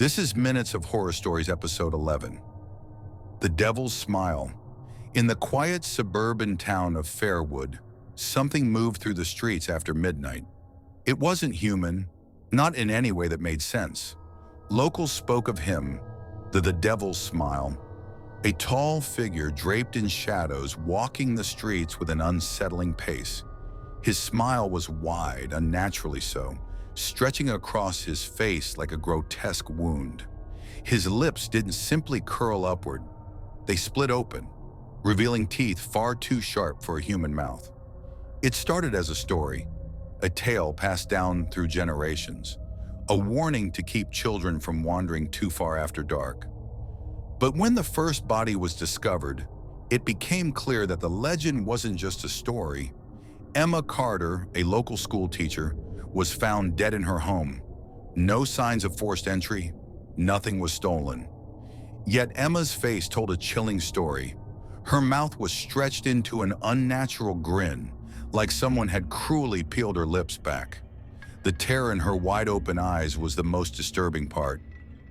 This is Minutes of Horror Stories, episode 11. The Devil's Smile. In the quiet suburban town of Fairwood, something moved through the streets after midnight. It wasn't human, not in any way that made sense. Locals spoke of him, the Devil's Smile, a tall figure draped in shadows walking the streets with an unsettling pace. His smile was wide, unnaturally so, stretching across his face like a grotesque wound. His lips didn't simply curl upward, they split open, revealing teeth far too sharp for a human mouth. It started as a story, a tale passed down through generations, a warning to keep children from wandering too far after dark. But when the first body was discovered, it became clear that the legend wasn't just a story. Emma Carter, a local school teacher, was found dead in her home. No signs of forced entry, nothing was stolen. Yet Emma's face told a chilling story. Her mouth was stretched into an unnatural grin, like someone had cruelly peeled her lips back. The terror in her wide-open eyes was the most disturbing part,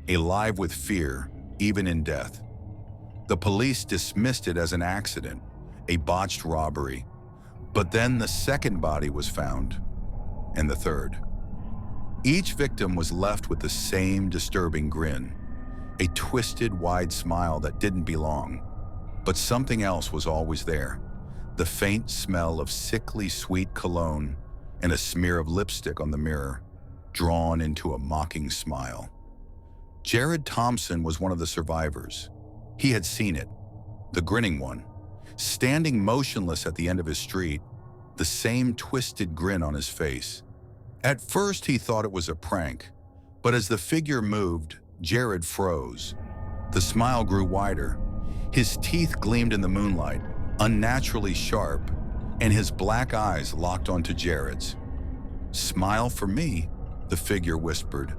alive with fear, even in death. The police dismissed it as an accident, a botched robbery. But then the second body was found, and the third. Each victim was left with the same disturbing grin, a twisted, wide smile that didn't belong. But something else was always there, the faint smell of sickly sweet cologne and a smear of lipstick on the mirror, drawn into a mocking smile. Jared Thompson was one of the survivors. He had seen it, the grinning one, standing motionless at the end of his street, the same twisted grin on his face. At first he thought it was a prank, but as the figure moved, Jared froze. The smile grew wider. His teeth gleamed in the moonlight, unnaturally sharp, and his black eyes locked onto Jared's. "Smile for me," the figure whispered,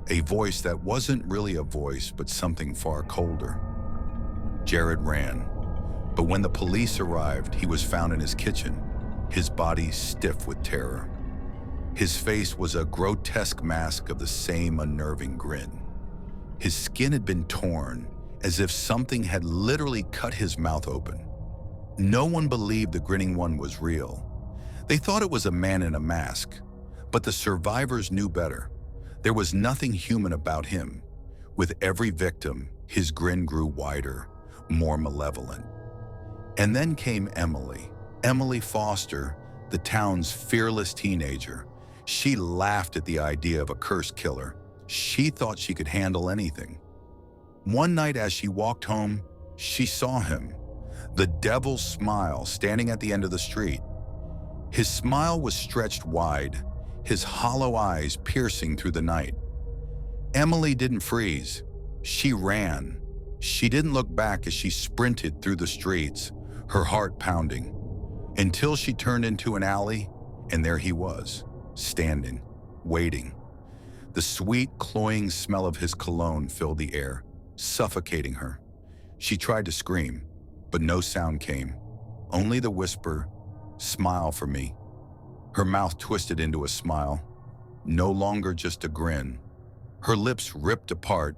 a voice that wasn't really a voice but something far colder. Jared ran, but when the police arrived, he was found in his kitchen, his body stiff with terror. His face was a grotesque mask of the same unnerving grin. His skin had been torn, as if something had literally cut his mouth open. No one believed the grinning one was real. They thought it was a man in a mask, but the survivors knew better. There was nothing human about him. With every victim, his grin grew wider, more malevolent. And then came Emily Foster, the town's fearless teenager. She laughed at the idea of a cursed killer. She thought she could handle anything. One night as she walked home, she saw him, the Devil's Smile, standing at the end of the street. His smile was stretched wide, his hollow eyes piercing through the night. Emily didn't freeze. She ran. She didn't look back as she sprinted through the streets, her heart pounding, until she turned into an alley, and there he was, standing, waiting. The sweet, cloying smell of his cologne filled the air, suffocating her. She tried to scream, but no sound came, only the whisper, "Smile for me." Her mouth twisted into a smile, no longer just a grin. Her lips ripped apart,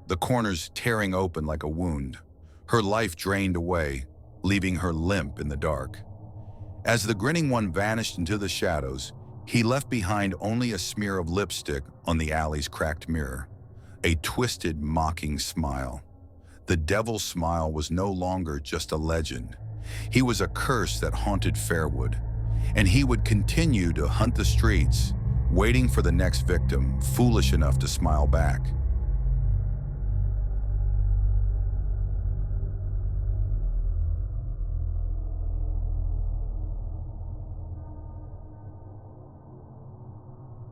the corners tearing open like a wound. Her life drained away, leaving her limp in the dark. As the grinning one vanished into the shadows, he left behind only a smear of lipstick on the alley's cracked mirror, a twisted, mocking smile. The Devil's Smile was no longer just a legend. He was a curse that haunted Fairwood, and he would continue to hunt the streets, waiting for the next victim foolish enough to smile back.